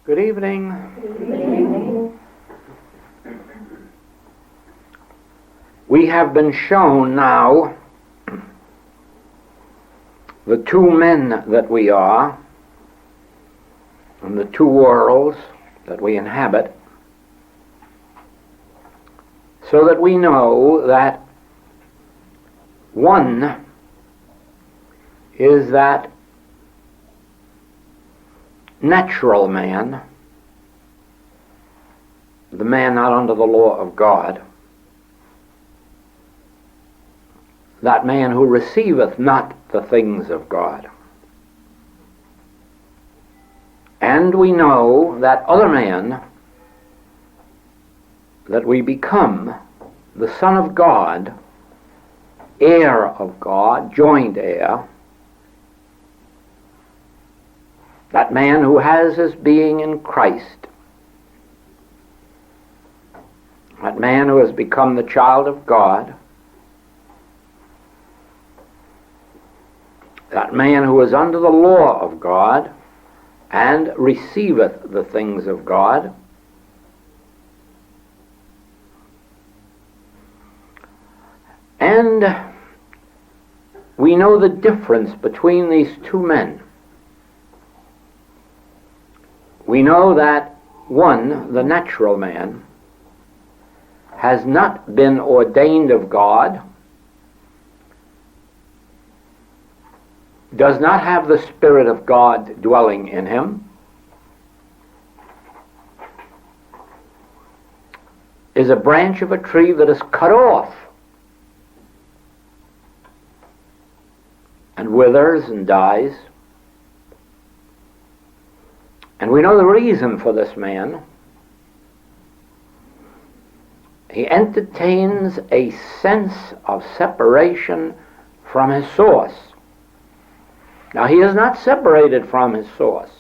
Good evening. Good evening. We have been shown now the two men that we are and the two worlds that we inhabit, so that we know that one is that natural man, the man not under the law of God, that man who receiveth not the things of God. And we know that other man, that we become the Son of God, heir of God, joint heir, that man who has his being in Christ, that man who has become the child of God, that man who is under the law of God and receiveth the things of God, and we know the difference between these two men. We know that one, the natural man, has not been ordained of God, does not have the Spirit of God dwelling in him, is a branch of a tree that is cut off and withers and dies. And we know the reason for this man. He entertains a sense of separation from his source. Now, he is not separated from his source.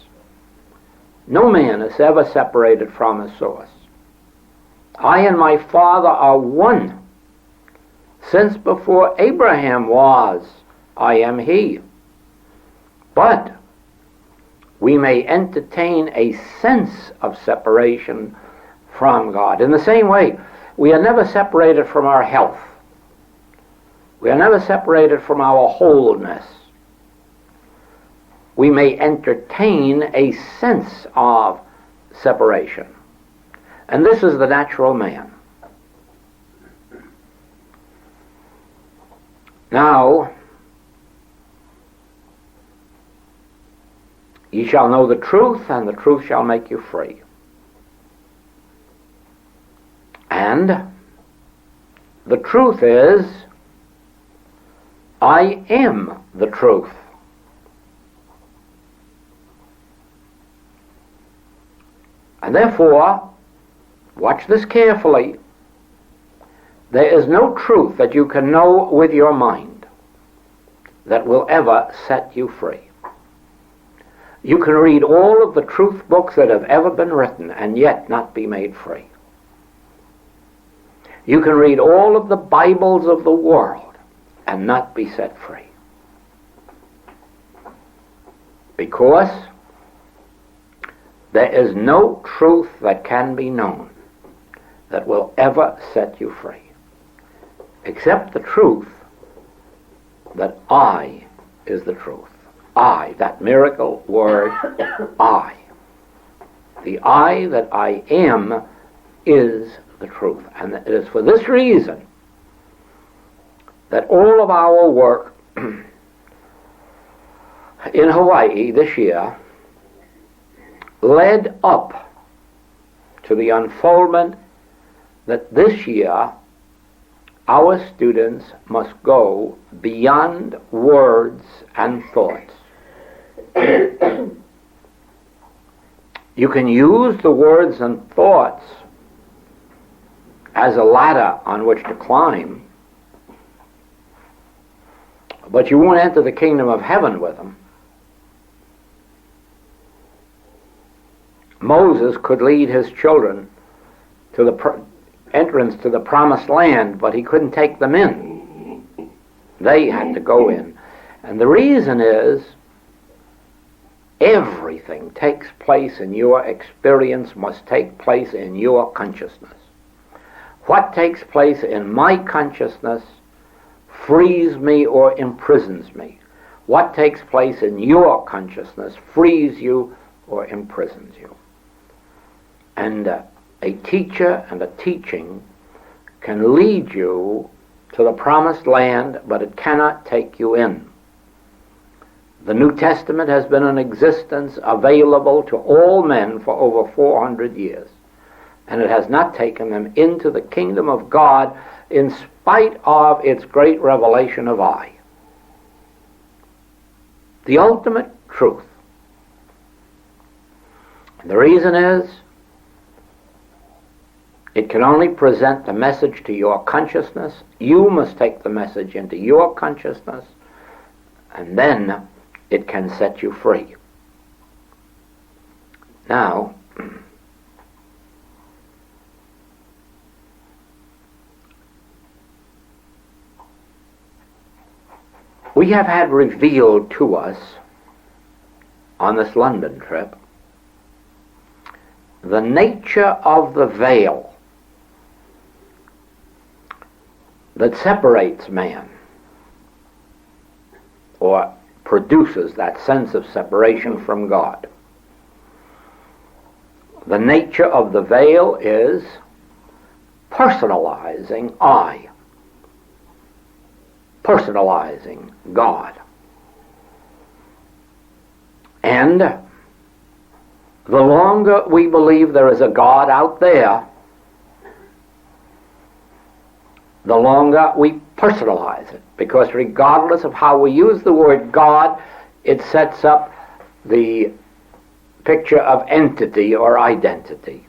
No man is ever separated from his source. I and my Father are one. Since before Abraham was, I am he. But we may entertain a sense of separation from God. In the same way, we are never separated from our health. We are never separated from our wholeness. We may entertain a sense of separation. And this is the natural man. Now, ye shall know the truth, and the truth shall make you free. And the truth is, I am the truth. And therefore, watch this carefully, there is no truth that you can know with your mind that will ever set you free. You can read all of the truth books that have ever been written and yet not be made free. You can read all of the Bibles of the world and not be set free. Because there is no truth that can be known that will ever set you free, except the truth that I is the truth. I, that miracle word, I. The I that I am is the truth. And it is for this reason that all of our work in Hawaii this year led up to the unfoldment that this year our students must go beyond words and thoughts. You can use the words and thoughts as a ladder on which to climb, but you won't enter the kingdom of heaven with them. Moses could lead his children to the entrance to the promised land, but he couldn't take them in. They had to go in. And the reason is Everything takes place in your experience must take place in your consciousness. What takes place in my consciousness frees me or imprisons me. What takes place in your consciousness frees you or imprisons you. And a teacher and a teaching can lead you to the promised land, but it cannot take you in. The New Testament has been in existence, available to all men for over 400 years, and it has not taken them into the kingdom of God in spite of its great revelation of I. The ultimate truth. And the reason is, it can only present the message to your consciousness. You must take the message into your consciousness, and then it can set you free. Now, we have had revealed to us on this London trip the nature of the veil that separates man, or produces that sense of separation from God. The nature of the veil is personalizing I, personalizing God. And the longer we believe there is a God out there, the longer we personalize it, because regardless of how we use the word God, it sets up the picture of entity or identity,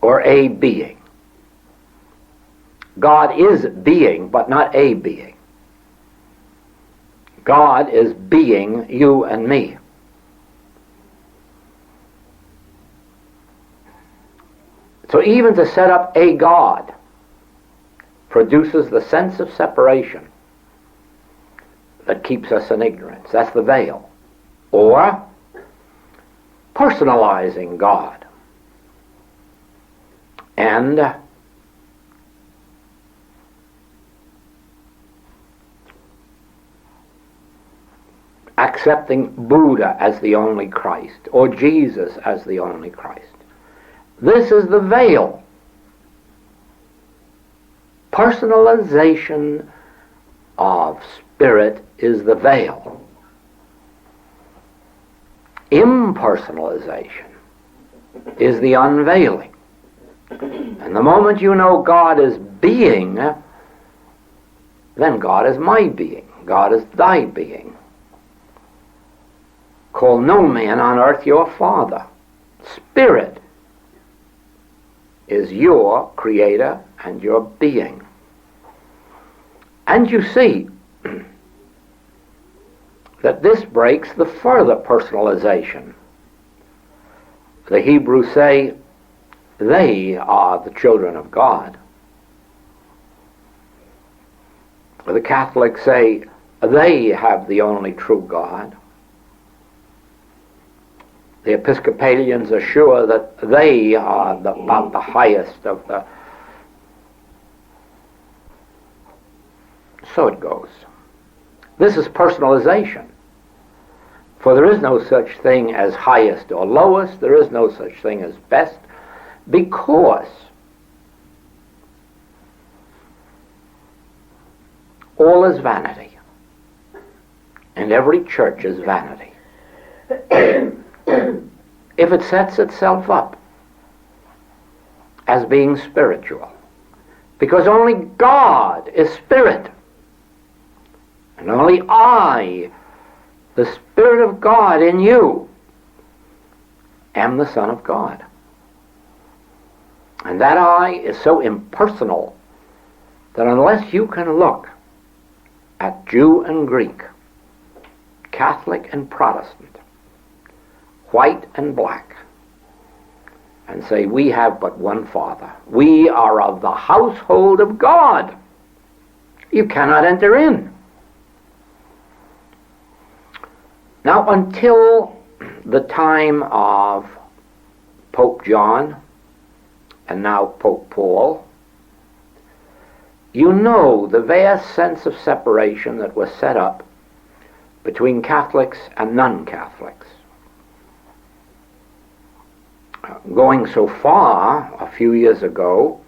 or a being. God is being, but not a being. God is being you and me. So even to set up a God produces the sense of separation that keeps us in ignorance. That's the veil. Or personalizing God. And accepting Buddha as the only Christ, or Jesus as the only Christ. This is the veil. Personalization of spirit is the veil. Impersonalization is the unveiling. And the moment you know God is being, then God is my being. God is thy being. Call no man on earth your father. Spirit is your creator and your being. And you see that this breaks the further personalization. The Hebrews say they are the children of God. The Catholics say they have the only true God. The Episcopalians are sure that they are about the highest of the... So it goes. This is personalization. For there is no such thing as highest or lowest. There is no such thing as best, because all is vanity. And every church is vanity. If it sets itself up as being spiritual, because only God is spirit, and only I, the Spirit of God in you, am the Son of God. And that I is so impersonal that unless you can look at Jew and Greek, Catholic and Protestant, white and black, and say, we have but one Father. We are of the household of God. You cannot enter in. Now, until the time of Pope John and now Pope Paul, you know the vast sense of separation that was set up between Catholics and non-Catholics. Going so far a few years ago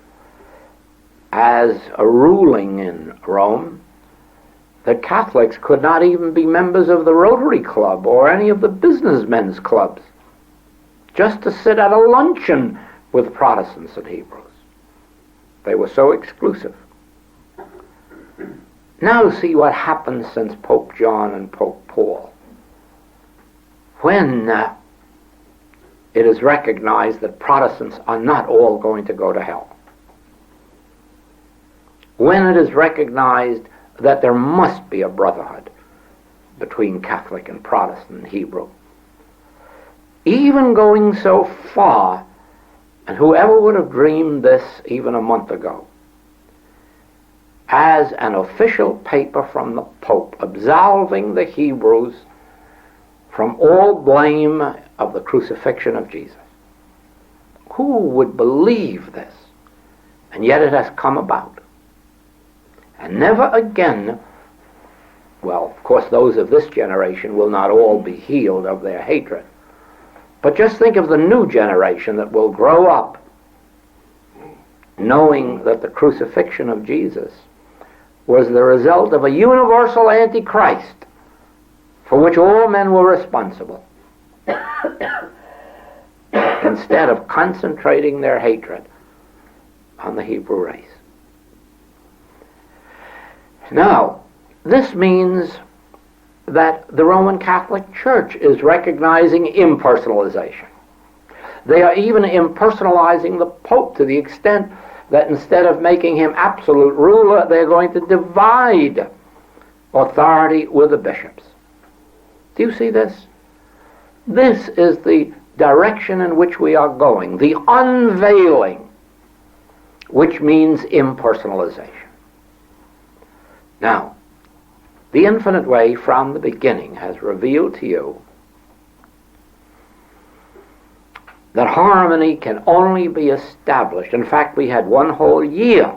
as a ruling in Rome that Catholics could not even be members of the Rotary Club or any of the businessmen's clubs, just to sit at a luncheon with Protestants and Hebrews. They were so exclusive. Now see what happened since Pope John and Pope Paul. When it is recognized that Protestants are not all going to go to hell. When it is recognized that there must be a brotherhood between Catholic and Protestant and Hebrew. Even going so far, and whoever would have dreamed this even a month ago, as an official paper from the Pope absolving the Hebrews from all blame of the crucifixion of Jesus. Who would believe this? And yet it has come about. And never again, well, of course those of this generation will not all be healed of their hatred. But just think of the new generation that will grow up knowing that the crucifixion of Jesus was the result of a universal antichrist for which all men were responsible, instead of concentrating their hatred on the Hebrew race. Now, this means that the Roman Catholic Church is recognizing impersonalization. They are even impersonalizing the Pope to the extent that instead of making him absolute ruler, they're going to divide authority with the bishops. Do you see this? This is the direction in which we are going, the unveiling, which means impersonalization. Now, the infinite way from the beginning has revealed to you that harmony can only be established. In fact, we had one whole year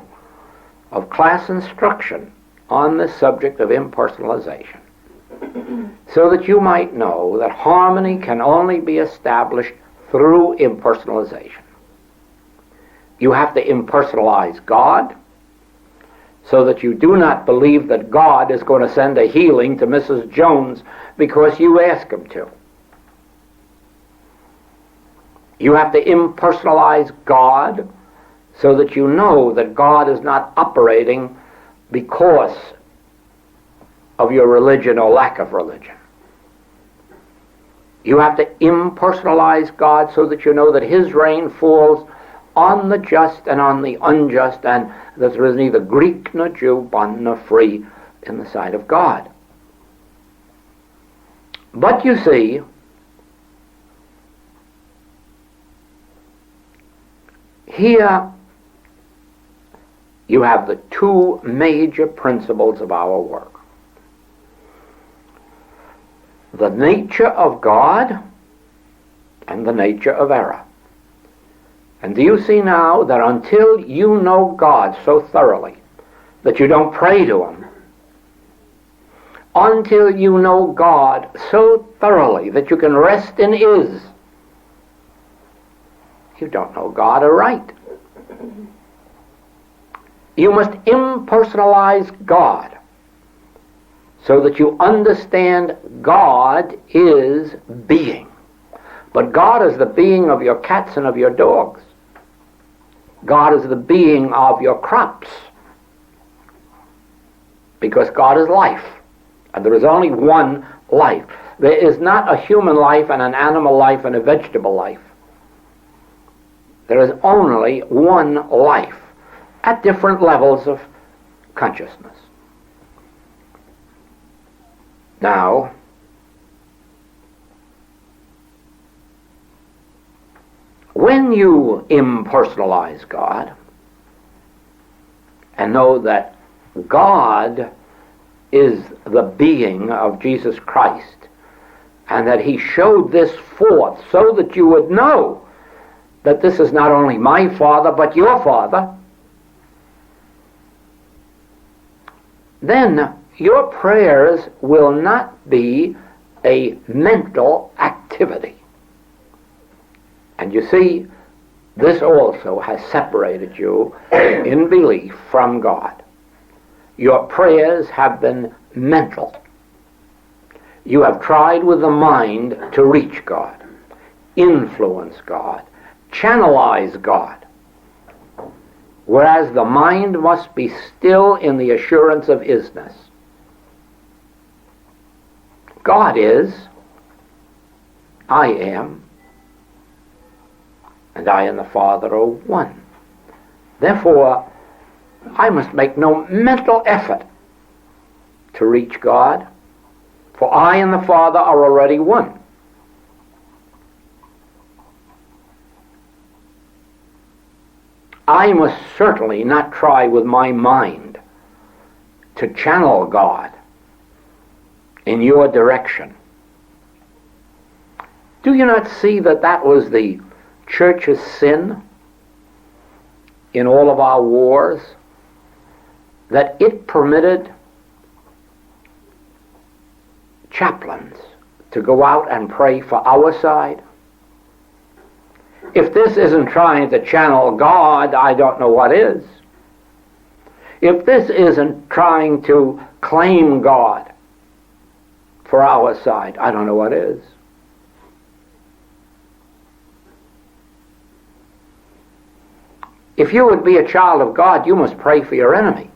of class instruction on the subject of impersonalization, so that you might know that harmony can only be established through impersonalization. You have to impersonalize God, so that you do not believe that God is going to send a healing to Mrs. Jones because you ask him to. You have to impersonalize God so that you know that God is not operating because of your religion or lack of religion. You have to impersonalize God so that you know that his reign falls on the just and on the unjust, and that there is neither Greek nor Jew, bond nor free in the sight of God. But you see, here you have the two major principles of our work. The nature of God and the nature of error. And do you see now that until you know God so thoroughly that you don't pray to him, until you know God so thoroughly that you can rest in his, you don't know God aright. You must impersonalize God so that you understand God is being. But God is the being of your cats and of your dogs. God is the being of your crops. Because God is life. And there is only one life. There is not a human life and an animal life and a vegetable life. There is only one life at different levels of consciousness. Now, when you impersonalize God and know that God is the being of Jesus Christ, and that he showed this forth so that you would know that this is not only my Father but your Father, then your prayers will not be a mental activity. And you see, this also has separated you in belief from God. Your prayers have been mental. You have tried with the mind to reach God, influence God, channelize God, whereas the mind must be still in the assurance of isness. God is, I am, and I and the Father are one. Therefore, I must make no mental effort to reach God, for I and the Father are already one. I must certainly not try with my mind to channel God in your direction. Do you not see that that was the church's sin in all of our wars? That it permitted chaplains to go out and pray for our side? If this isn't trying to channel God, I don't know what is. If this isn't trying to claim God for our side, I don't know what is. If you would be a child of God, you must pray for your enemy.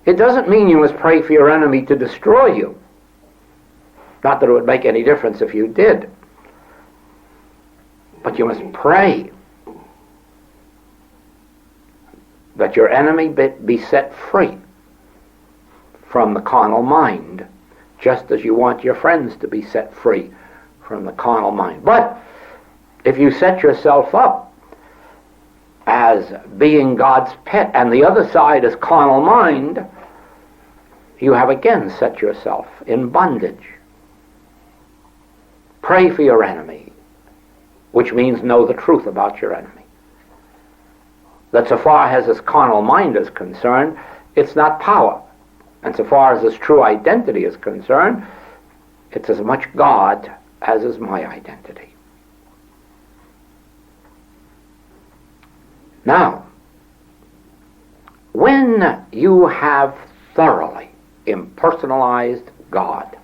It doesn't mean you must pray for your enemy to destroy you. Not that it would make any difference if you did. But you must pray that your enemy be set free from the carnal mind, just as you want your friends to be set free from the carnal mind. But if you set yourself up as being God's pet and the other side is carnal mind, you have again set yourself in bondage. Pray for your enemy, which means know the truth about your enemy. That so far as his carnal mind is concerned, it's not power. And so far as his true identity is concerned, it's as much God as is my identity. Now, when you have thoroughly impersonalized God,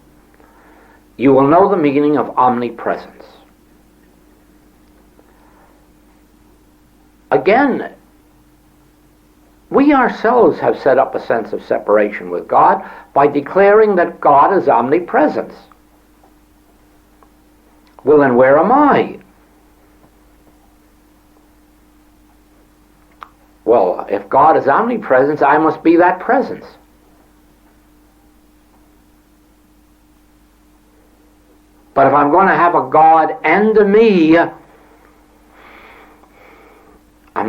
you will know the meaning of omnipresence. Again, we ourselves have set up a sense of separation with God by declaring that God is omnipresence. Well, then where am I? Well, if God is omnipresence, I must be that presence. But if I'm going to have a God and a me, I'm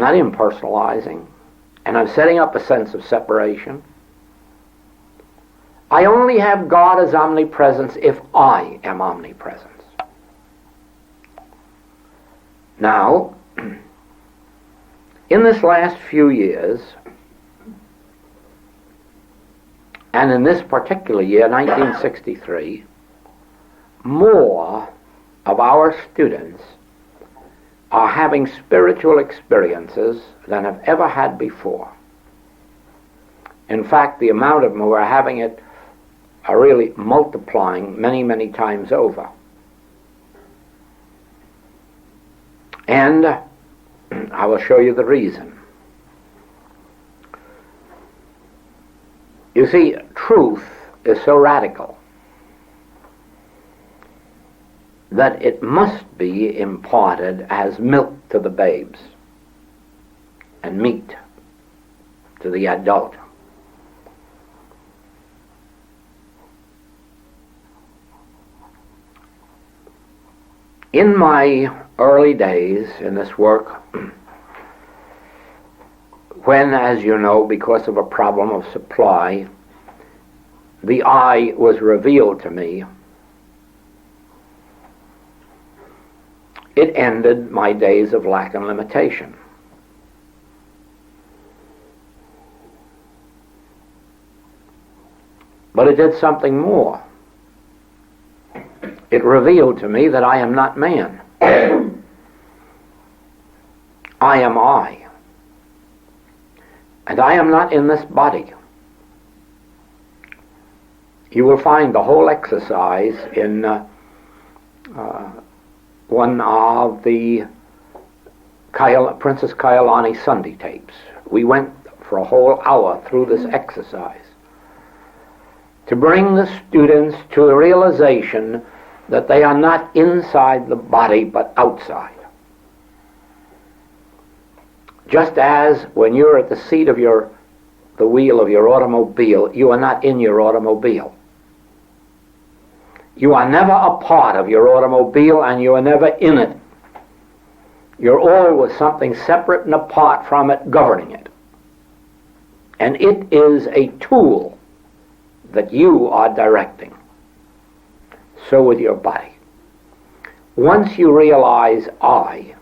not impersonalizing, and I'm setting up a sense of separation. I only have God as omnipresence if I am omnipresence. Now, in this last few years, and in this particular year, 1963, more of our students are having spiritual experiences than have ever had before. In fact, the amount of them who are having it are really multiplying many, many times over. And I will show you the reason. You see, truth is so radical that it must be imparted as milk to the babes and meat to the adult. In my early days in this work, when, as you know, because of a problem of supply, the I was revealed to me, it ended my days of lack and limitation. But it did something more. It revealed to me that I am not man. I am I. And I am not in this body. You will find the whole exercise in one of the Princess Kailani Sunday tapes. We went for a whole hour through this exercise to bring the students to the realization that they are not inside the body but outside. Just as when you're at the seat of the wheel of your automobile, you are not in your automobile. You are never a part of your automobile and you are never in it. You're always something separate and apart from it, governing it. And it is a tool that you are directing. So with your body. Once you realize I,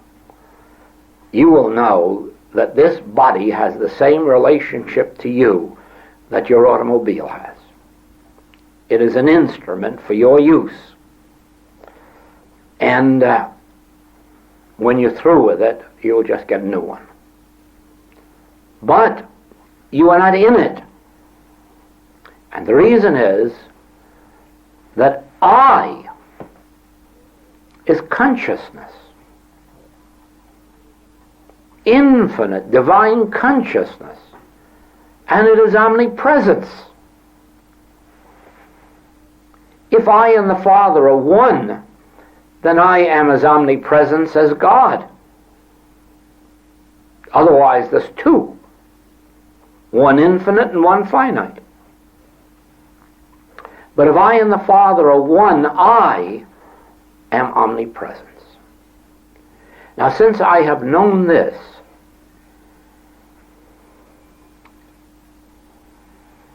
you will know that this body has the same relationship to you that your automobile has. It is an instrument for your use. And when you're through with it, you'll just get a new one. But you are not in it. And the reason is that I is consciousness. Infinite, divine consciousness. And it is omnipresence. If I and the Father are one, then I am as omnipresent as God. Otherwise, there's two. One infinite and one finite. But if I and the Father are one, I am omnipresence. Now, since I have known this,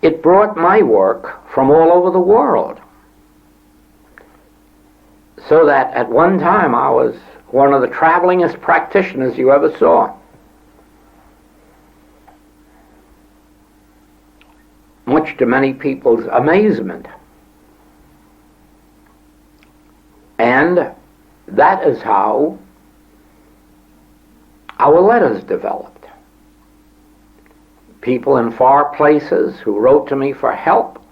it brought my work from all over the world. So that at one time I was one of the travelingest practitioners you ever saw. Much to many people's amazement. And that is how our letters developed. People in far places who wrote to me for help,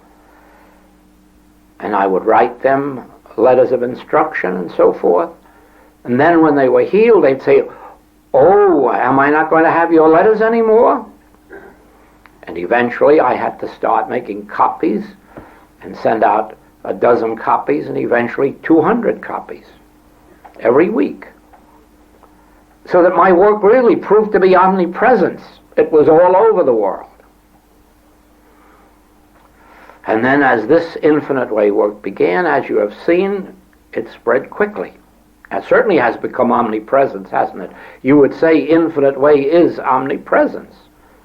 and I would write them letters of instruction and so forth. And then when they were healed, they'd say, "Oh, am I not going to have your letters anymore?" And eventually I had to start making copies and send out a dozen copies and eventually 200 copies every week. So that my work really proved to be omnipresence. It was all over the world. And then as this infinite way work began, as you have seen, it spread quickly. It certainly has become omnipresence, hasn't it? You would say infinite way is omnipresence.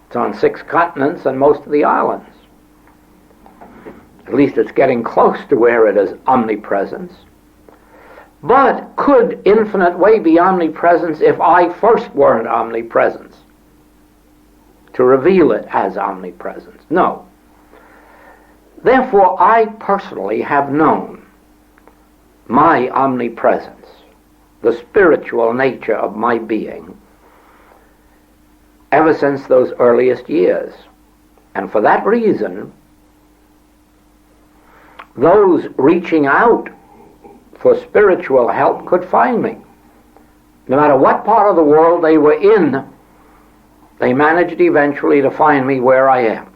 It's on 6 continents and most of the islands. At least it's getting close to where it is omnipresence. But could infinite way be omnipresence if I first weren't omnipresence? To reveal it as omnipresence? No. Therefore, I personally have known my omnipresence, the spiritual nature of my being, ever since those earliest years. And for that reason, those reaching out for spiritual help could find me. No matter what part of the world they were in, they managed eventually to find me where I am.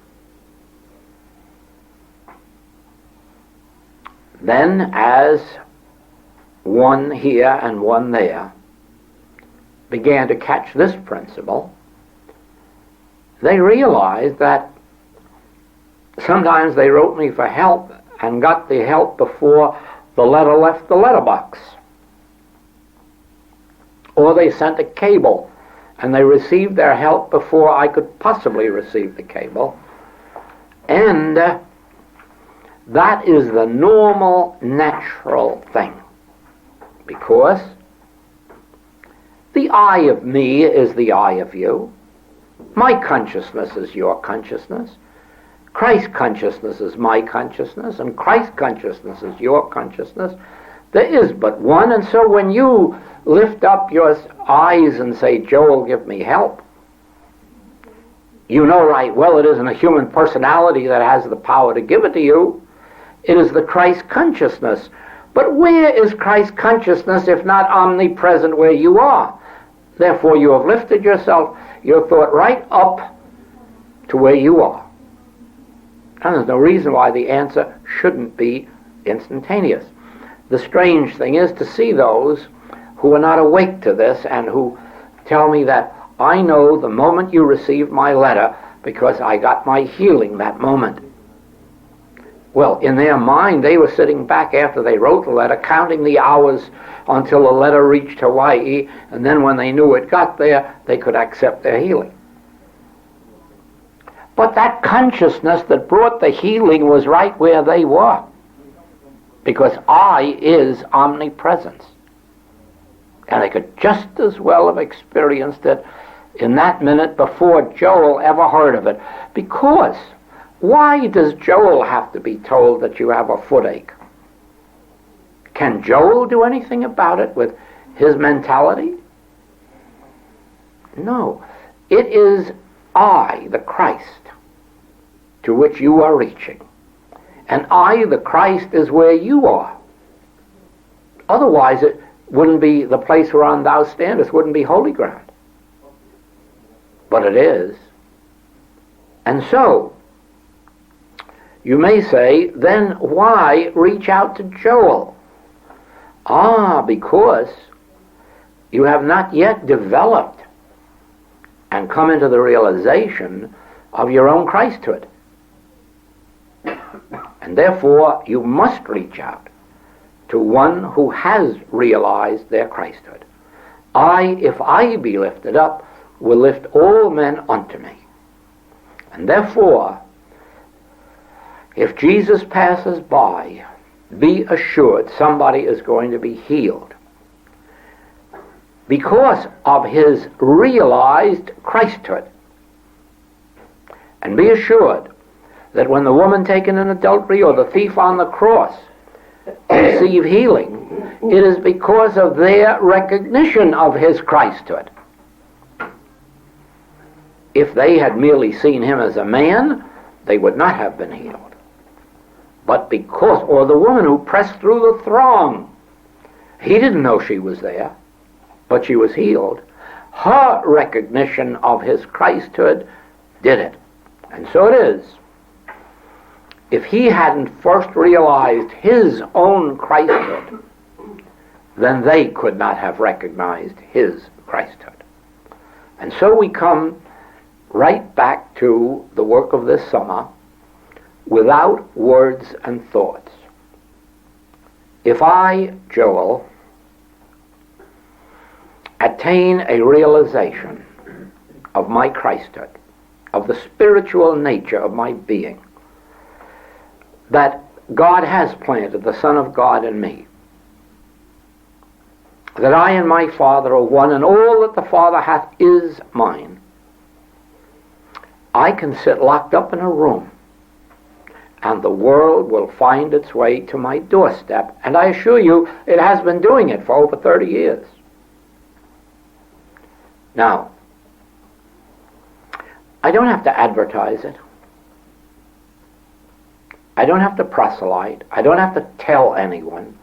Then, as one here and one there began to catch this principle, they realized that sometimes they wrote me for help and got the help before the letter left the letterbox. Or they sent a cable and they received their help before I could possibly receive the cable. And That is the normal, natural thing. Because the I of me is the I of you. My consciousness is your consciousness. Christ's consciousness is my consciousness, and Christ's consciousness is your consciousness. There is but one, and so when you lift up your eyes and say, Joel, give me help, you know right well it isn't a human personality that has the power to give it to you. It is the Christ consciousness. But where is Christ consciousness if not omnipresent where you are? Therefore you have lifted yourself, your thought right up to where you are. And there's no reason why the answer shouldn't be instantaneous. The strange thing is to see those who are not awake to this and who tell me that I know the moment you received my letter because I got my healing that moment. Well, in their mind, they were sitting back after they wrote the letter, counting the hours until the letter reached Hawaii, and then when they knew it got there, they could accept their healing. But that consciousness that brought the healing was right where they were, because I is omnipresence. And they could just as well have experienced it in that minute before Joel ever heard of it. Because why does Joel have to be told that you have a footache? Can Joel do anything about it with his mentality? No. It is I, the Christ, to which you are reaching. And I, the Christ, is where you are. Otherwise it wouldn't be the place whereon thou standest, wouldn't be holy ground. But it is. And so, you may say, then why reach out to Joel? Because you have not yet developed and come into the realization of your own Christhood. And therefore, you must reach out to one who has realized their Christhood. If I be lifted up, will lift all men unto me. And therefore, if Jesus passes by, be assured somebody is going to be healed because of his realized Christhood. And be assured that when the woman taken in adultery or the thief on the cross receive healing, it is because of their recognition of his Christhood. If they had merely seen him as a man, they would not have been healed. But because, or the woman who pressed through the throng, he didn't know she was there, but she was healed. Her recognition of his Christhood did it. And so it is. If he hadn't first realized his own Christhood, then they could not have recognized his Christhood. And so we come right back to the work of this summer, without words and thoughts. If I, Joel, attain a realization of my Christhood, of the spiritual nature of my being, that God has planted the Son of God in me, that I and my Father are one, and all that the Father hath is mine, I can sit locked up in a room, and the world will find its way to my doorstep. And I assure you, it has been doing it for over 30 years. Now, I don't have to advertise it. I don't have to proselyte. I don't have to tell anyone.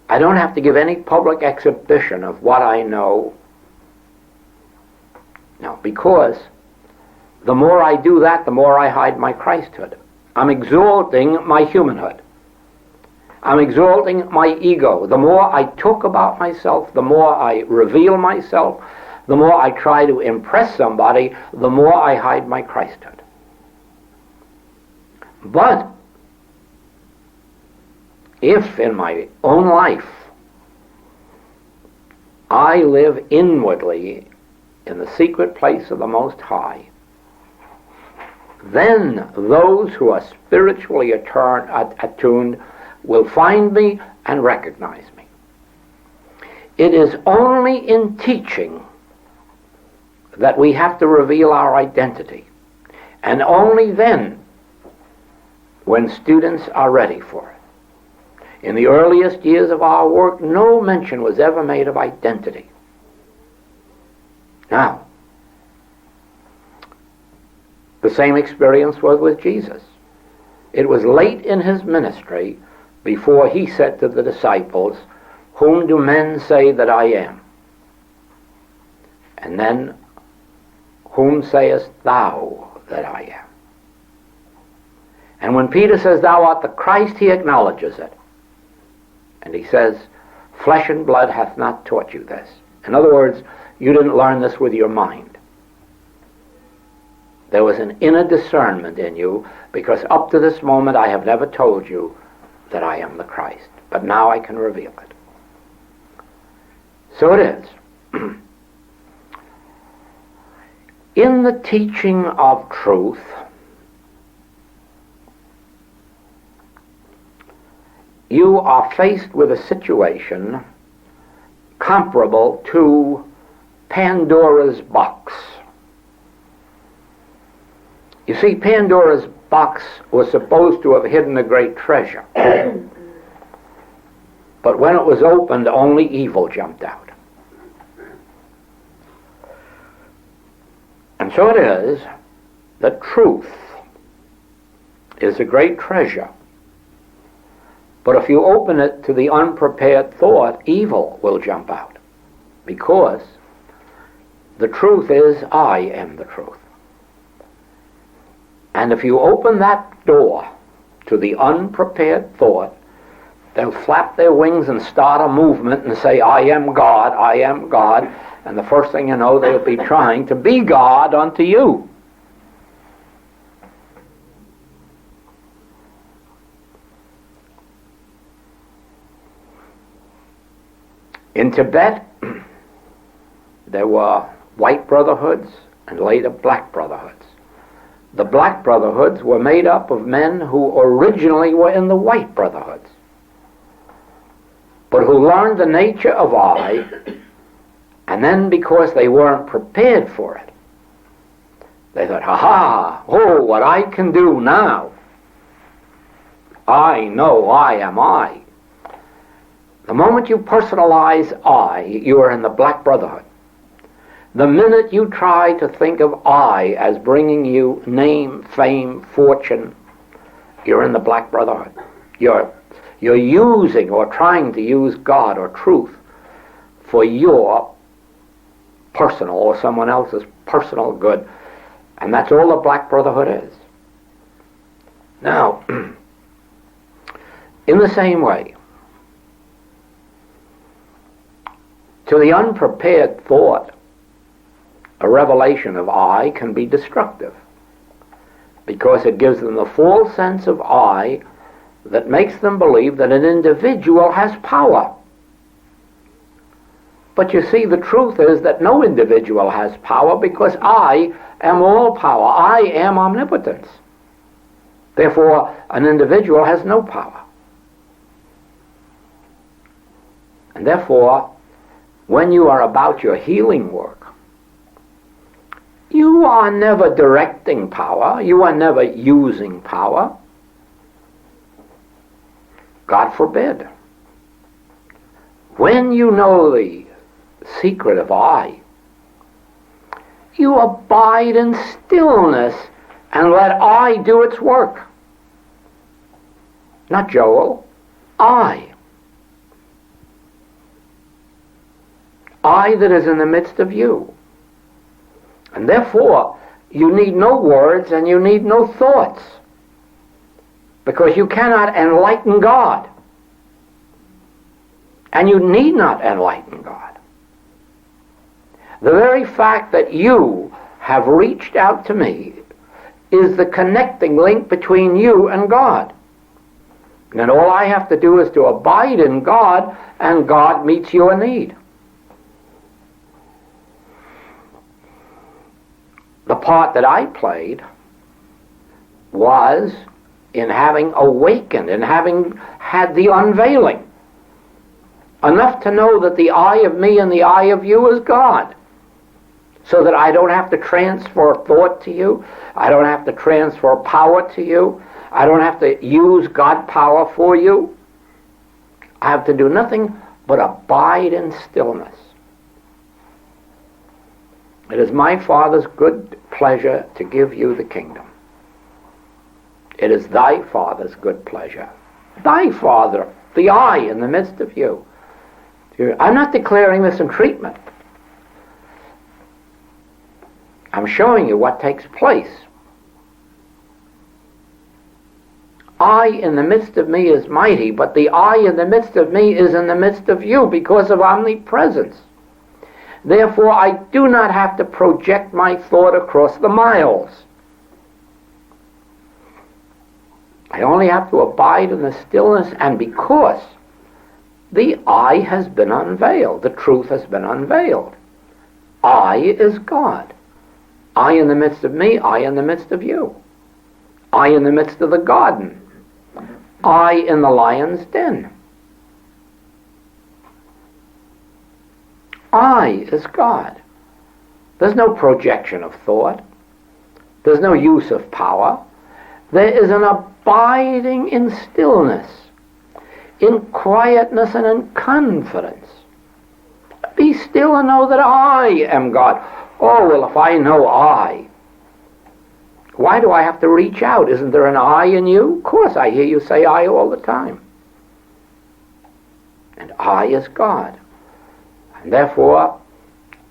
I don't have to give any public exhibition of what I know. No, because the more I do that, the more I hide my Christhood. I'm exalting my humanhood. I'm exalting my ego. The more I talk about myself, the more I reveal myself, the more I try to impress somebody, the more I hide my Christhood. But if in my own life I live inwardly in the secret place of the Most High, then those who are spiritually attuned will find me and recognize me. It is only in teaching that we have to reveal our identity, and only then when students are ready for it. In the earliest years of our work, no mention was ever made of identity. Now, the same experience was with Jesus. It was late in his ministry before he said to the disciples, "Whom do men say that I am?" And then, "Whom sayest thou that I am?" And when Peter says, "Thou art the Christ," he acknowledges it. And he says, "Flesh and blood hath not taught you this." In other words, you didn't learn this with your mind. There was an inner discernment in you, because up to this moment I have never told you that I am the Christ. But now I can reveal it. So it is. In the teaching of truth, you are faced with a situation comparable to Pandora's box. You see, Pandora's box was supposed to have hidden a great treasure. But when it was opened, only evil jumped out. And so it is that truth is a great treasure. But if you open it to the unprepared thought, evil will jump out. Because the truth is, I am the truth. And if you open that door to the unprepared thought, they'll flap their wings and start a movement and say, "I am God, I am God." And the first thing you know, they'll be trying to be God unto you. In Tibet, there were white brotherhoods and later black brotherhoods. The black brotherhoods were made up of men who originally were in the white brotherhoods, but who learned the nature of I, and then because they weren't prepared for it, they thought, "Ha-ha, oh, what I can do now. I know I am I." The moment you personalize I, you are in the black brotherhood. The minute you try to think of I as bringing you name, fame, fortune, you're in the black brotherhood. You're using or trying to use God or truth for your personal or someone else's personal good. And that's all the black brotherhood is. Now, in the same way, to the unprepared thought, a revelation of I can be destructive, because it gives them the false sense of I that makes them believe that an individual has power. But you see, the truth is that no individual has power, because I am all power. I am omnipotence. Therefore, an individual has no power. And therefore, when you are about your healing work, you are never directing power. You are never using power. God forbid. When you know the secret of I, you abide in stillness and let I do its work. Not Joel, I. I that is in the midst of you. And therefore, you need no words and you need no thoughts, because you cannot enlighten God. And you need not enlighten God. The very fact that you have reached out to me is the connecting link between you and God. And all I have to do is to abide in God, and God meets your need. The part that I played was in having awakened, in having had the unveiling. Enough to know that the I of me and the I of you is God. So that I don't have to transfer thought to you. I don't have to transfer power to you. I don't have to use God power for you. I have to do nothing but abide in stillness. It is my Father's good pleasure to give you the kingdom. It is thy Father's good pleasure. Thy Father, the I in the midst of you. I'm not declaring this in treatment. I'm showing you what takes place. I in the midst of me is mighty, but the I in the midst of me is in the midst of you because of omnipresence. Therefore, I do not have to project my thought across the miles. I only have to abide in the stillness, and because the I has been unveiled, the truth has been unveiled. I is God. I in the midst of me, I in the midst of you. I in the midst of the garden. I in the lion's den. I is God. There's no projection of thought. There's no use of power. There is an abiding in stillness, in quietness and in confidence. Be still and know that I am God. Oh, well, if I know I, why do I have to reach out? Isn't there an I in you? Of course, I hear you say I all the time. And I is God. And therefore,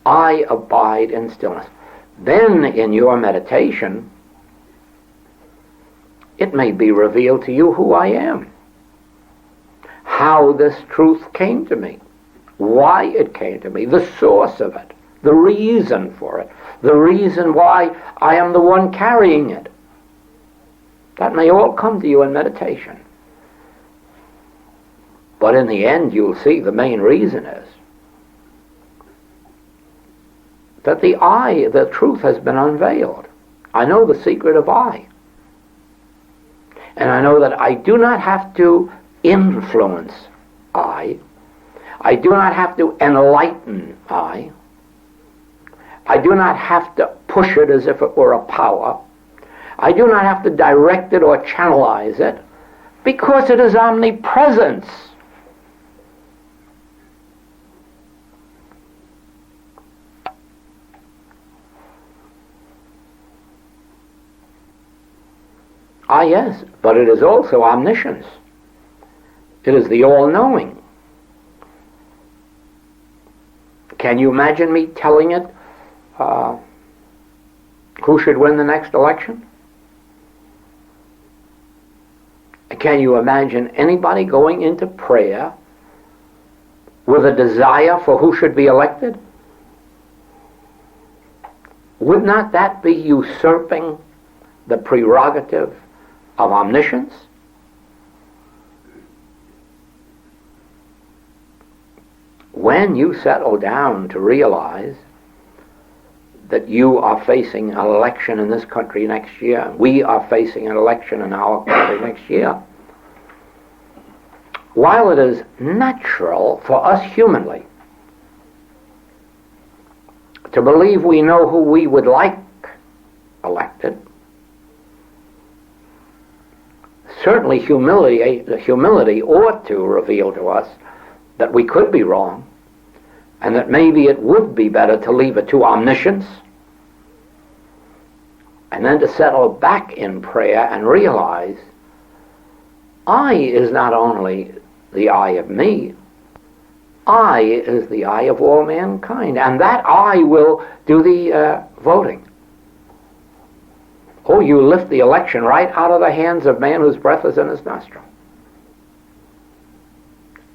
I abide in stillness. Then in your meditation, it may be revealed to you who I am. How this truth came to me. Why it came to me. The source of it. The reason for it. The reason why I am the one carrying it. That may all come to you in meditation. But in the end, you'll see the main reason is that the I, the truth has been unveiled. I know the secret of I. And I know that I do not have to influence I. I do not have to enlighten I. I do not have to push it as if it were a power. I do not have to direct it or channelize it, because it is omnipresence. Ah, yes, but it is also omniscience. It is the all-knowing. Can you imagine me telling it who should win the next election? Can you imagine anybody going into prayer with a desire for who should be elected? Would not that be usurping the prerogative of omniscience? When you settle down to realize that you are facing an election in this country next year, we are facing an election in our country next year, while it is natural for us humanly to believe we know who we would like elected, certainly humility ought to reveal to us that we could be wrong, and that maybe it would be better to leave it to omniscience, and then to settle back in prayer and realize I is not only the I of me, I is the I of all mankind, and that I will do the voting. Oh, you lift the election right out of the hands of man whose breath is in his nostril.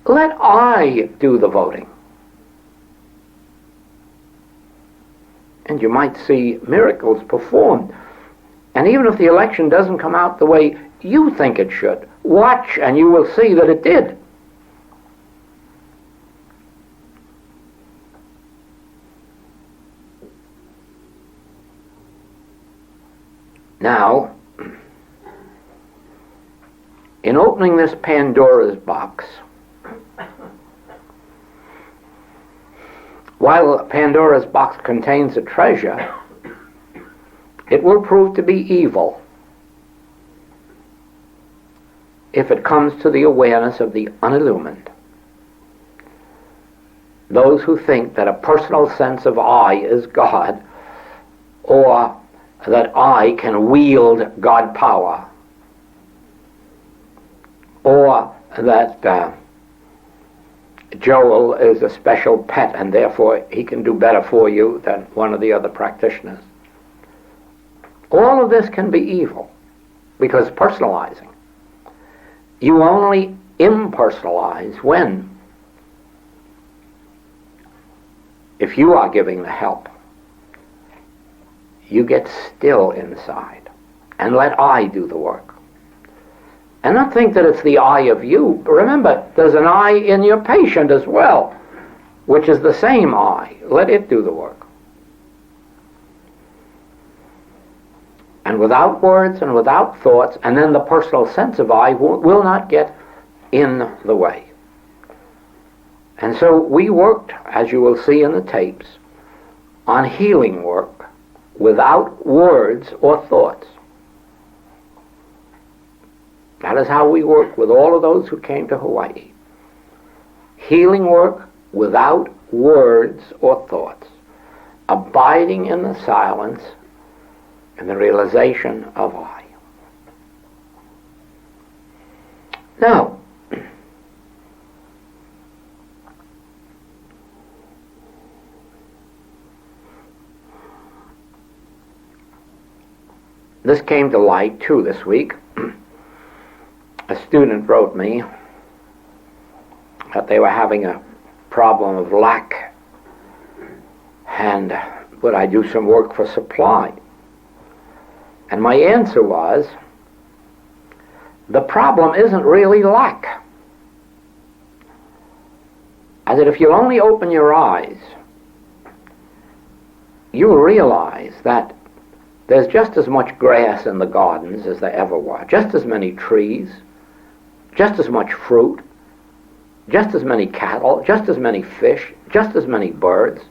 Let I do the voting. And you might see miracles performed. And even if the election doesn't come out the way you think it should, watch and you will see that it did. Now, in opening this Pandora's box, while Pandora's box contains a treasure, it will prove to be evil if it comes to the awareness of the unillumined. Those who think that a personal sense of I is God, or that I can wield God power, or that Joel is a special pet and therefore he can do better for you than one of the other practitioners. All of this can be evil because personalizing. You only impersonalize when, if you are giving the help, you get still inside and let I do the work. And not think that it's the I of you. Remember, there's an I in your patient as well, which is the same I. Let it do the work. And without words and without thoughts, and then the personal sense of I will not get in the way. And so we worked, as you will see in the tapes, on healing work without words or thoughts. That is how we work with all of those who came to Hawaii. Healing work without words or thoughts. Abiding in the silence and the realization of I. Now, this came to light too this week. A student wrote me that they were having a problem of lack and would I do some work for supply. And my answer was, the problem isn't really lack. I said, if you only open your eyes, you'll realize that there's just as much grass in the gardens as there ever was, just as many trees, just as much fruit, just as many cattle, just as many fish, just as many birds,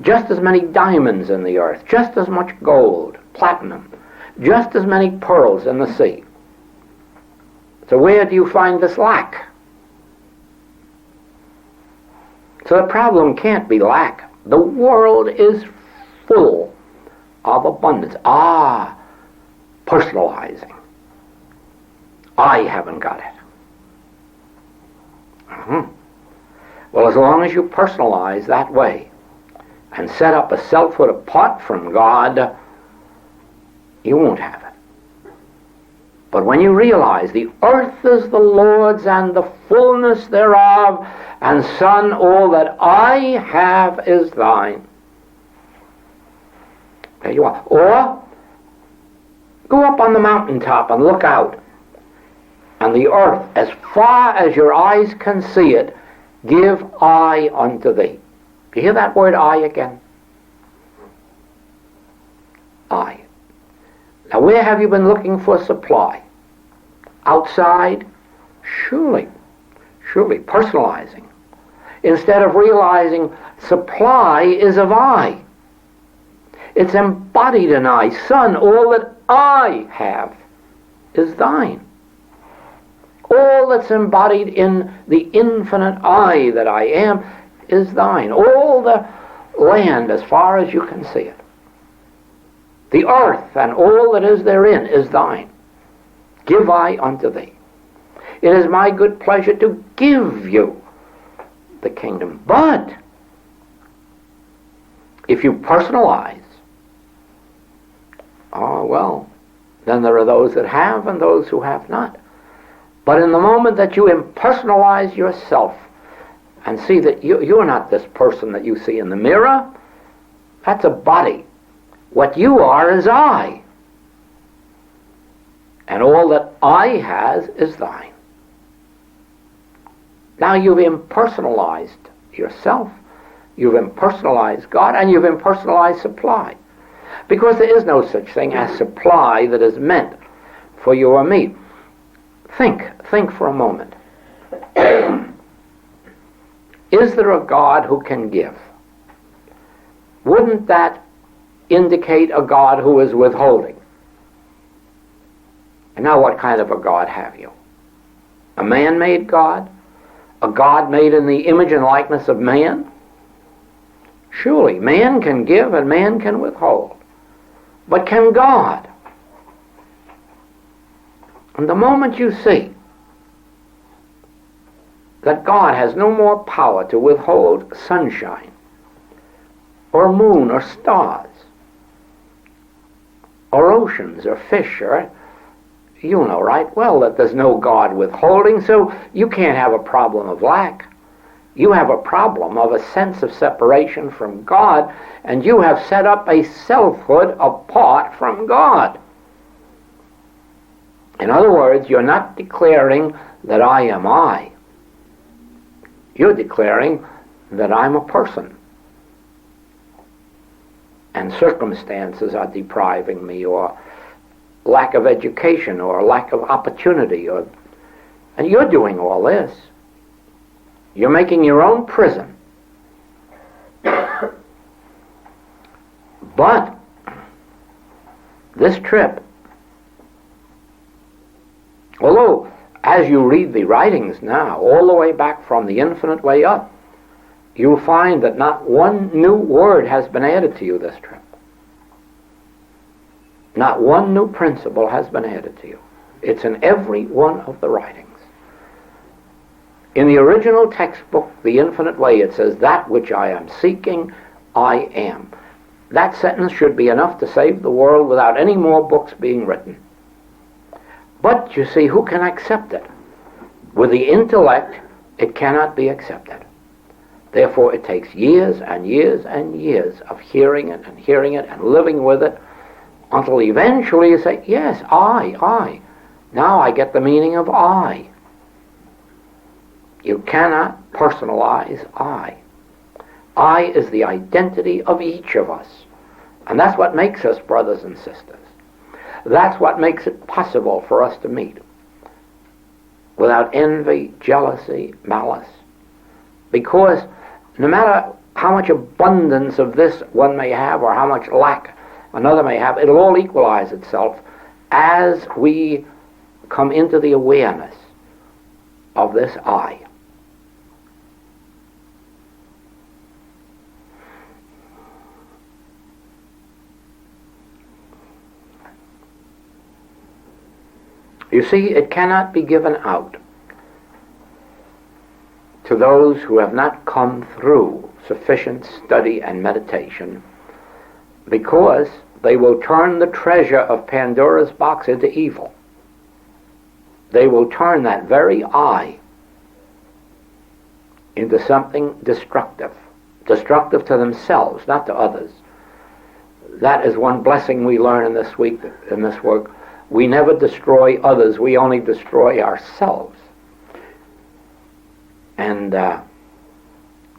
just as many diamonds in the earth, just as much gold, platinum, just as many pearls in the sea. So where do you find this lack? So the problem can't be lack. The world is full of abundance. Personalizing. I haven't got it. Well, as long as you personalize that way and set up a selfhood apart from God, you won't have it. But when you realize the earth is the Lord's and the fullness thereof, and Son, all that I have is thine. There you are. Or go up on the mountaintop and look out, and the earth, as far as your eyes can see it, give I unto thee. Do you hear that word I again? I. Now where have you been looking for supply? Outside? Surely, personalizing. Instead of realizing supply is of I. It's embodied in I. Son, all that I have is thine. All that's embodied in the infinite I that I am is thine. All the land as far as you can see it. The earth and all that is therein is thine. Give I unto thee. It is my good pleasure to give you the kingdom. But if you personalize, then there are those that have and those who have not. But in the moment that you impersonalize yourself and see that you're not this person that you see in the mirror, that's a body. What you are is I. And all that I has is thine. Now you've impersonalized yourself, you've impersonalized God, and you've impersonalized supply. Because there is no such thing as supply that is meant for you or me. Think for a moment. Is there a God who can give? Wouldn't that indicate a God who is withholding? And now what kind of a God have you? A man-made God? A God made in the image and likeness of man? Surely, man can give and man can withhold. But can God? And the moment you see that God has no more power to withhold sunshine, or moon, or stars, or oceans, or fish, or you know right well that there's no God withholding, so you can't have a problem of lack. You have a problem of a sense of separation from God, and you have set up a selfhood apart from God. In other words, you're not declaring that I am I. You're declaring that I'm a person. And circumstances are depriving me, or lack of education, or lack of opportunity, and you're doing all this. You're making your own prison. But this trip, although as you read the writings now, all the way back from the infinite way up, you'll find that not one new word has been added to you this trip. Not one new principle has been added to you. It's in every one of the writings. In the original textbook, The Infinite Way, it says, that which I am seeking, I am. That sentence should be enough to save the world without any more books being written. But, you see, who can accept it? With the intellect, it cannot be accepted. Therefore, it takes years and years and years of hearing it and living with it, until eventually you say, yes, I. Now I get the meaning of I. You cannot personalize I. I is the identity of each of us. And that's what makes us brothers and sisters. That's what makes it possible for us to meet without envy, jealousy, malice. Because no matter how much abundance of this one may have, or how much lack another may have, it'll all equalize itself as we come into the awareness of this I. You see, it cannot be given out to those who have not come through sufficient study and meditation, because they will turn the treasure of Pandora's box into evil. They will turn that very I into something destructive to themselves, not to others. That is one blessing we learn in this week, in this work. We never destroy others, we only destroy ourselves. And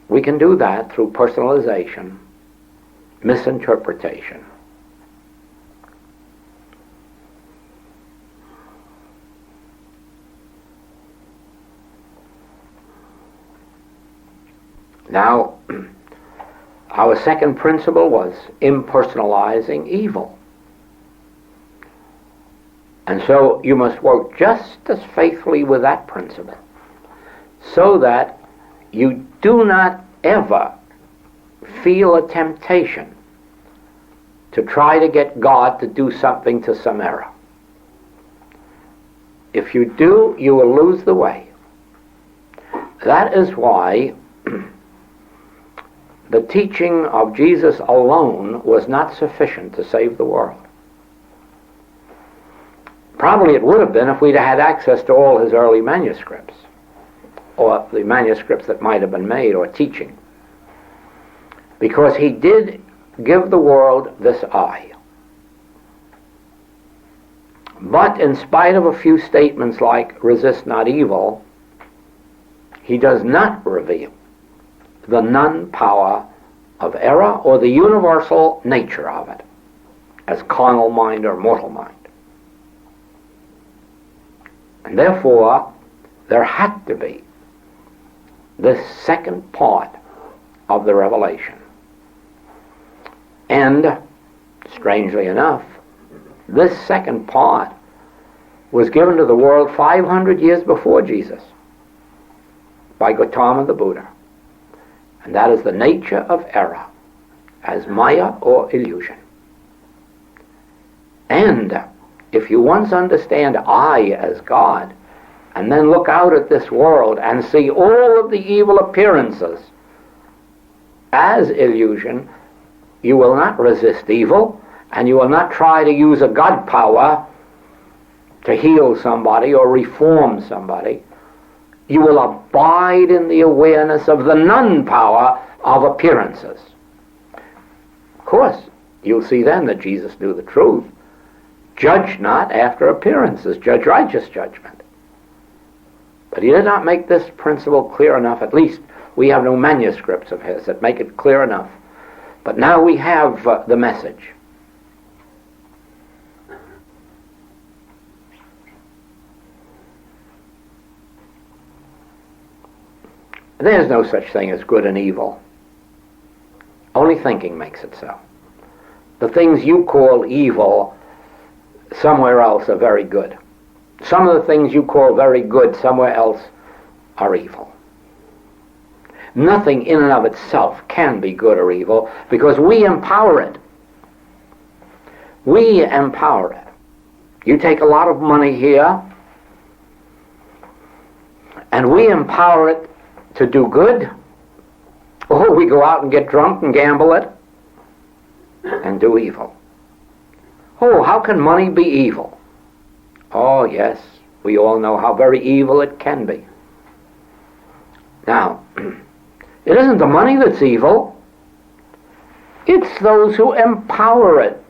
we can do that through personalization, misinterpretation. Now, our second principle was impersonalizing evil. And so you must work just as faithfully with that principle, so that you do not ever feel a temptation to try to get God to do something to some error. If you do, you will lose the way. That is why the teaching of Jesus alone was not sufficient to save the world. Probably it would have been if we'd had access to all his early manuscripts, or the manuscripts that might have been made, or teaching. Because he did give the world this I. But in spite of a few statements like, resist not evil, he does not reveal the non-power of error or the universal nature of it as carnal mind or mortal mind. And therefore, there had to be this second part of the revelation. And, strangely enough, this second part was given to the world 500 years before Jesus by Gautama the Buddha. And that is the nature of error as maya or illusion. And if you once understand I as God, and then look out at this world and see all of the evil appearances as illusion, you will not resist evil, and you will not try to use a God power to heal somebody or reform somebody. You will abide in the awareness of the non-power of appearances. Of course, you'll see then that Jesus knew the truth. Judge not after appearances, judge righteous judgment. But he did not make this principle clear enough. At least we have no manuscripts of his that make it clear enough. But now we have the message. There's no such thing as good and evil. Only thinking makes it so. The things you call evil somewhere else are very good. Some of the things you call very good somewhere else are evil. Nothing in and of itself can be good or evil because we empower it. We empower it. You take a lot of money here and we empower it to do good, or we go out and get drunk and gamble it and do evil. Oh, how can money be evil? Oh, yes, we all know how very evil it can be. Now, it isn't the money that's evil. It's those who empower it,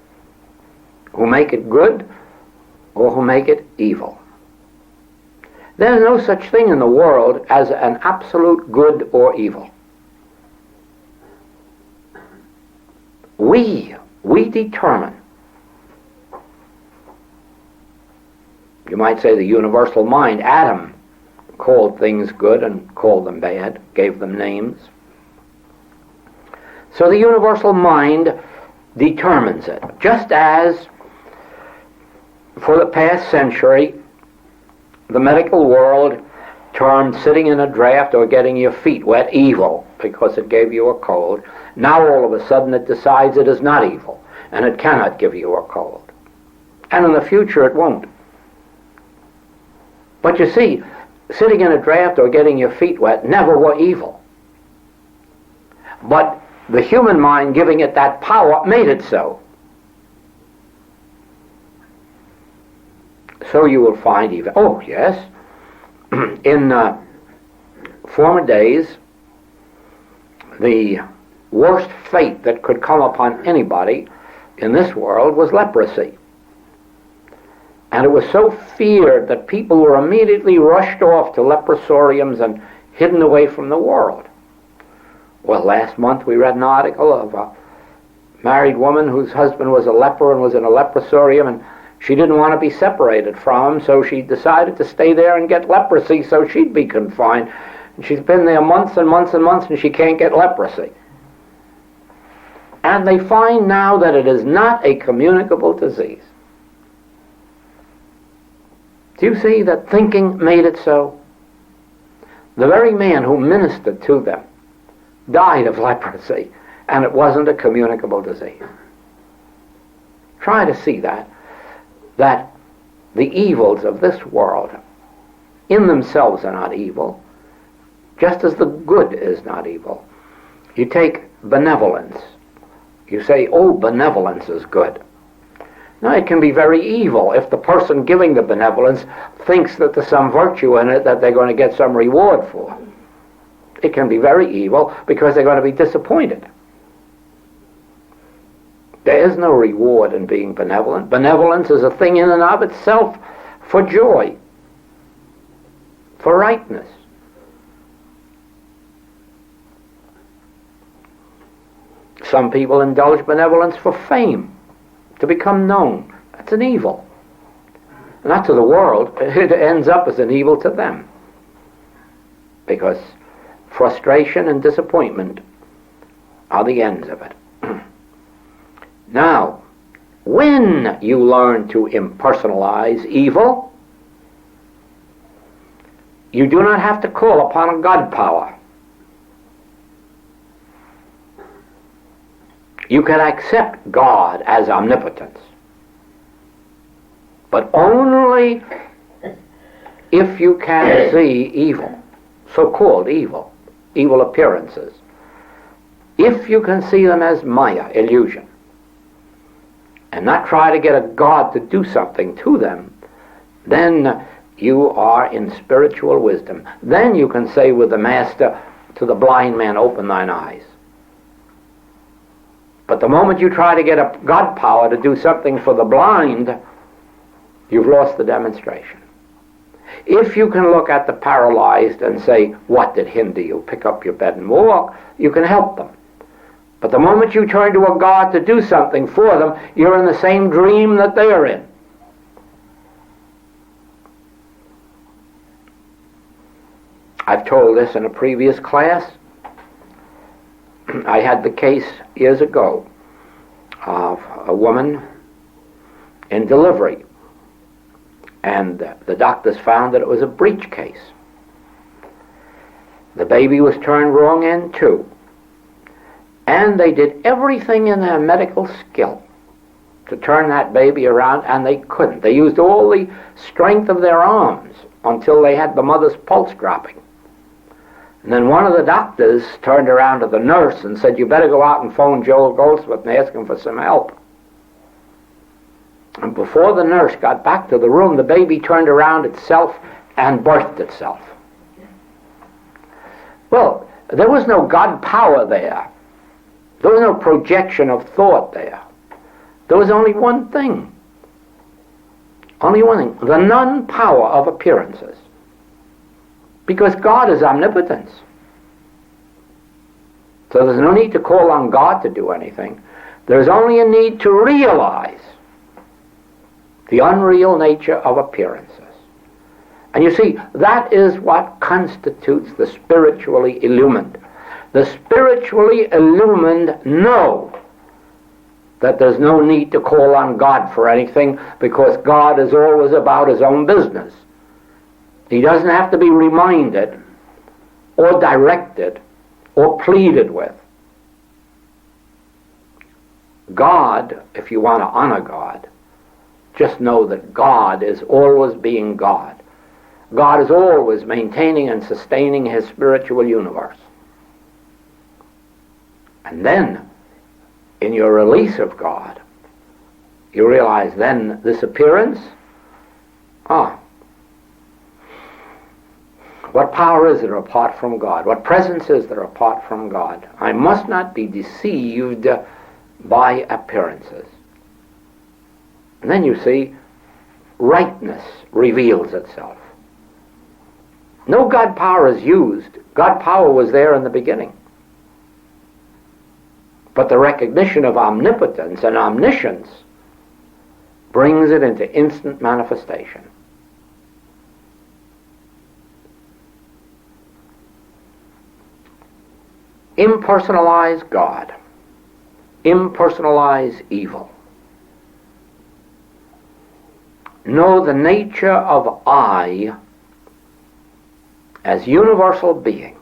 who make it good or who make it evil. There's no such thing in the world as an absolute good or evil. We determine. You might say the universal mind, Adam, called things good and called them bad, gave them names. So the universal mind determines it. Just as for the past century, the medical world termed sitting in a draft or getting your feet wet evil because it gave you a cold. Now all of a sudden it decides it is not evil and it cannot give you a cold. And in the future it won't. But you see, sitting in a draft or getting your feet wet never were evil. But the human mind giving it that power made it so. So you will find even, oh yes, in former days, the worst fate that could come upon anybody in this world was leprosy. And it was so feared that people were immediately rushed off to leprosoriums and hidden away from the world. Well, last month we read an article of a married woman whose husband was a leper and was in a leprosorium, and she didn't want to be separated from him, so she decided to stay there and get leprosy so she'd be confined. And she's been there months and months and months, and she can't get leprosy. And they find now that it is not a communicable disease. Do you see that thinking made it so? The very man who ministered to them died of leprosy, and it wasn't a communicable disease. Try to see that the evils of this world in themselves are not evil, just as the good is not evil. You take benevolence. You say, oh, benevolence is good. Now, it can be very evil if the person giving the benevolence thinks that there's some virtue in it that they're going to get some reward for. It can be very evil because they're going to be disappointed. There is no reward in being benevolent. Benevolence is a thing in and of itself for joy, for rightness. Some people indulge benevolence for fame, to become known. That's an evil. not to the world. It ends up as an evil to them. Because frustration and disappointment are the ends of it. Now, when you learn to impersonalize evil, you do not have to call upon a God power. You can accept God as omnipotence, but only if you can see evil, so-called evil, evil appearances. If you can see them as Maya, illusion, and not try to get a God to do something to them, then you are in spiritual wisdom. Then you can say with the Master to the blind man, open thine eyes. But the moment you try to get a God power to do something for the blind, you've lost the demonstration. If you can look at the paralyzed and say, what did hinder you? Pick up your bed and walk, you can help them. But the moment you turn to a God to do something for them, you're in the same dream that they are in. I've told this in a previous class. I had the case years ago of a woman in delivery, and the doctors found that it was a breech case. The baby was turned wrong end too, and they did everything in their medical skill to turn that baby around, and they couldn't. They used all the strength of their arms until they had the mother's pulse dropping. And then one of the doctors turned around to the nurse and said, you better go out and phone Joel Goldsmith and ask him for some help. And before the nurse got back to the room, the baby turned around itself and birthed itself. Well, there was no God power there. There was no projection of thought there. There was only one thing. Only one thing. The non-power of appearances. Because God is omnipotence. So there's no need to call on God to do anything. There's only a need to realize the unreal nature of appearances. And you see, that is what constitutes the spiritually illumined. The spiritually illumined know that there's no need to call on God for anything, because God is always about his own business. He doesn't have to be reminded or directed or pleaded with. God, if you want to honor God, just know that God is always being God. God is always maintaining and sustaining his spiritual universe. And then, in your release of God, you realize then this appearance, what power is there apart from God? What presence is there apart from God? I must not be deceived by appearances. And then you see, rightness reveals itself. No God power is used. God power was there in the beginning. But the recognition of omnipotence and omniscience brings it into instant manifestation. Impersonalize God. Impersonalize evil. Know the nature of I as universal being,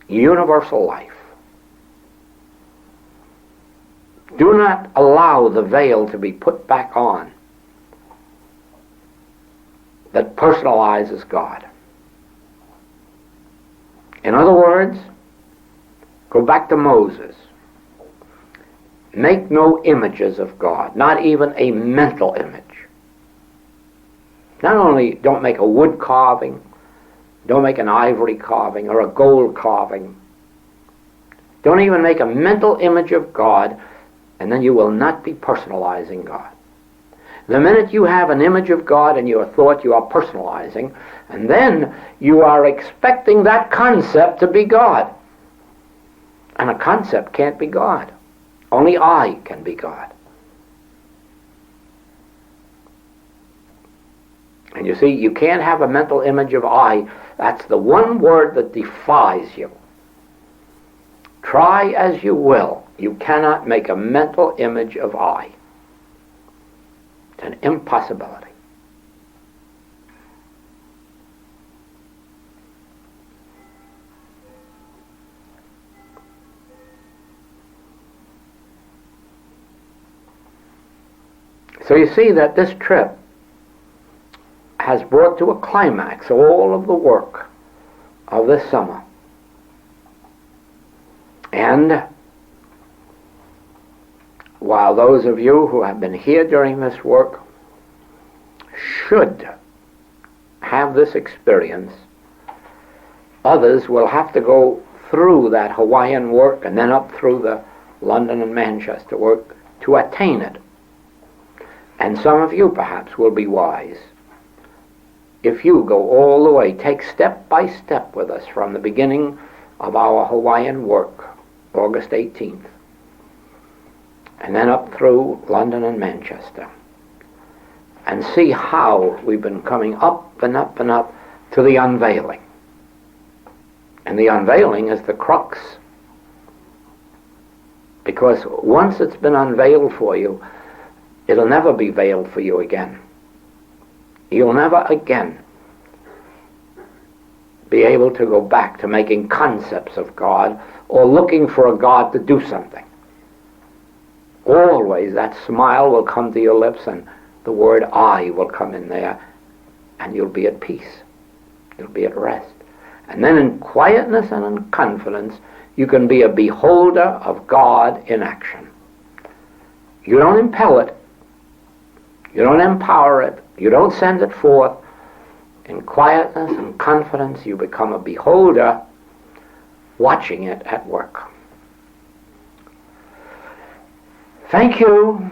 universal life. Do not allow the veil to be put back on that personalizes God. In other words, go back to Moses. Make no images of God, not even a mental image. Not only don't make a wood carving, don't make an ivory carving or a gold carving. Don't even make a mental image of God, and then you will not be personalizing God. The minute you have an image of God in your thought, you are personalizing, and then you are expecting that concept to be God. And a concept can't be God. Only I can be God. And you see, you can't have a mental image of I. That's the one word that defies you. Try as you will, you cannot make a mental image of I. It's an impossibility. So you see that this trip has brought to a climax all of the work of this summer. And while those of you who have been here during this work should have this experience, others will have to go through that Hawaiian work and then up through the London and Manchester work to attain it. And some of you perhaps will be wise if you go all the way, take step by step with us from the beginning of our Hawaiian work, August 18th, and then up through London and Manchester, and see how we've been coming up and up and up to the unveiling. And the unveiling is the crux, because once it's been unveiled for you, it'll never be veiled for you again. You'll never again be able to go back to making concepts of God or looking for a God to do something. Always that smile will come to your lips and the word I will come in there, and you'll be at peace. You'll be at rest. And then in quietness and in confidence, you can be a beholder of God in action. You don't impel it. You don't empower it. You don't send it forth. In quietness and confidence, you become a beholder watching it at work. Thank you.